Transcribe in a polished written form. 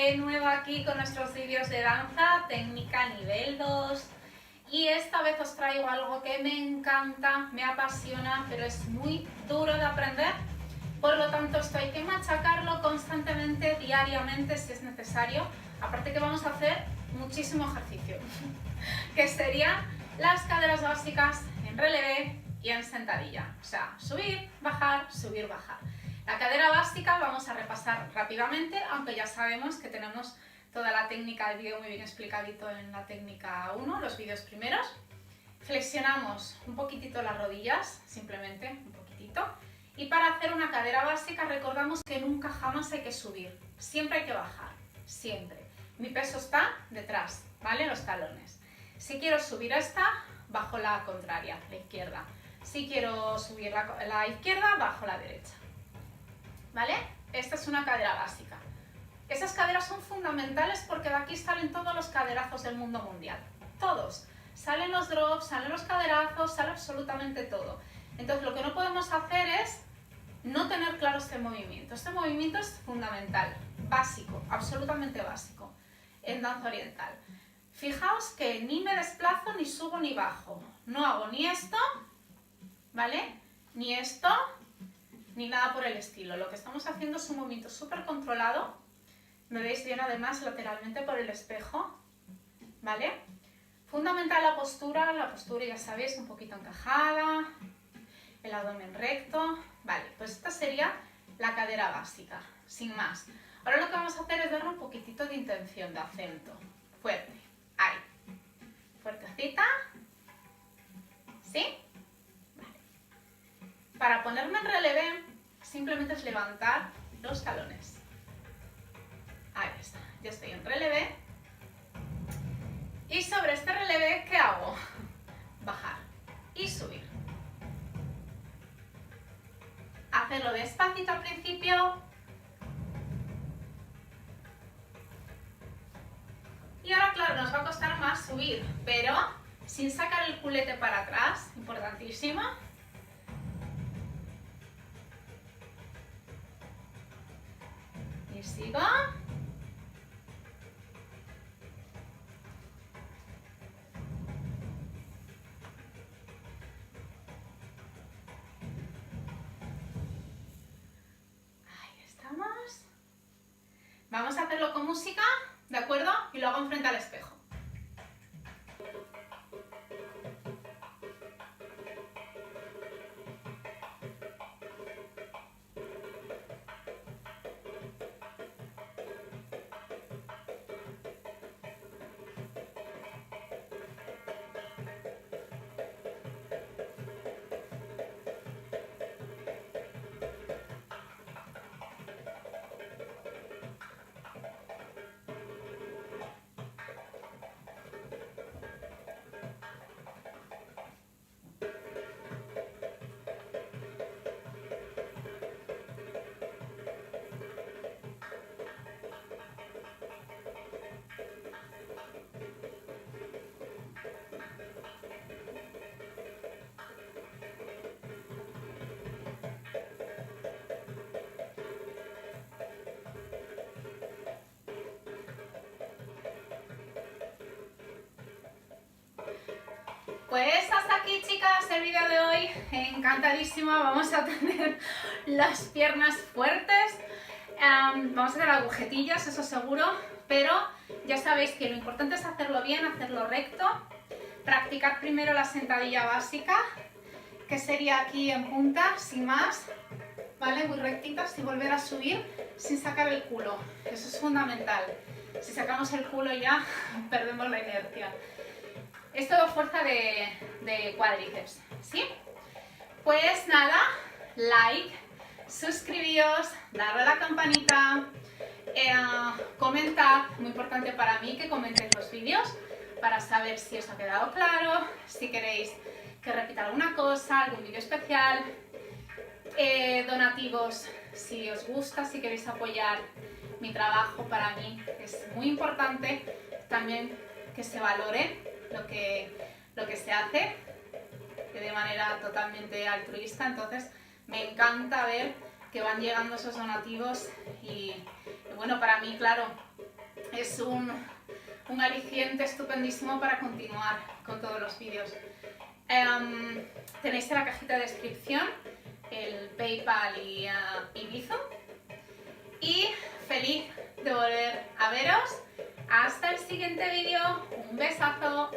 De nuevo aquí con nuestros vídeos de danza, técnica nivel 2. Y esta vez os traigo algo que me encanta, me apasiona, pero es muy duro de aprender. Por lo tanto, esto hay que machacarlo constantemente, diariamente, si es necesario. Aparte que vamos a hacer muchísimo ejercicio, que serían las caderas básicas en relevé y en sentadilla. O sea, subir, bajar, subir, bajar. La cadera básica vamos a repasar rápidamente, aunque ya sabemos que tenemos toda la técnica del vídeo muy bien explicadito en la técnica 1, los vídeos primeros. Flexionamos un poquitito las rodillas, simplemente un poquitito. Y para hacer una cadera básica recordamos que nunca jamás hay que subir, siempre hay que bajar, siempre. Mi peso está detrás, ¿vale? Los talones. Si quiero subir esta, bajo la contraria, la izquierda. Si quiero subir la izquierda, bajo la derecha. ¿Vale? Esta es una cadera básica. Esas caderas son fundamentales porque de aquí salen todos los caderazos del mundo mundial. Todos. Salen los drops, salen los caderazos, sale absolutamente todo. Entonces lo que no podemos hacer es no tener claro este movimiento. Este movimiento es fundamental, básico, absolutamente básico en danza oriental. Fijaos que ni me desplazo, ni subo, ni bajo. No hago ni esto, ¿vale? Ni esto, ni nada por el estilo. Lo que estamos haciendo es un movimiento súper controlado. Me veis bien además lateralmente por el espejo, ¿vale? Fundamental la postura ya sabéis, un poquito encajada, el abdomen recto. Vale, pues esta sería la cadera básica, sin más. Ahora lo que vamos a hacer es darle un poquitito de intención, de acento. Fuerte, ahí. Fuertecita. ¿Sí? Vale. Para ponerme en relevé, simplemente es levantar los talones. Ahí está, ya estoy en relevé. Y sobre este relevé, ¿qué hago? Bajar y subir. Hacerlo despacito al principio. Y ahora, claro, nos va a costar más subir, pero sin sacar el culete para atrás, importantísimo. Y sigo. Ahí estamos. Vamos a hacerlo con música, ¿de acuerdo? Y lo hago enfrente al espejo. Pues hasta aquí, chicas, el vídeo de hoy. Encantadísima, vamos a tener las piernas fuertes. Vamos a hacer agujetillas, eso seguro, pero ya sabéis que lo importante es hacerlo bien, hacerlo recto. Practicar primero la sentadilla básica, que sería aquí en punta, sin más, ¿vale? Muy rectitas, y volver a subir sin sacar el culo, eso es fundamental. Si sacamos el culo ya perdemos la inercia. Es todo fuerza de cuádriceps, ¿sí? Pues nada, like, suscribíos, darle a la campanita, comentad, muy importante para mí que comentéis los vídeos para saber si os ha quedado claro, si queréis que repita alguna cosa, algún vídeo especial, donativos si os gusta, si queréis apoyar mi trabajo, para mí es muy importante también que se valore lo que se hace de manera totalmente altruista. Entonces me encanta ver que van llegando esos donativos y bueno, para mí, claro, es un aliciente estupendísimo para continuar con todos los vídeos. Tenéis en la cajita de descripción el PayPal y Bizum. Y feliz de volver a veros. Hasta el siguiente vídeo. Un besazo.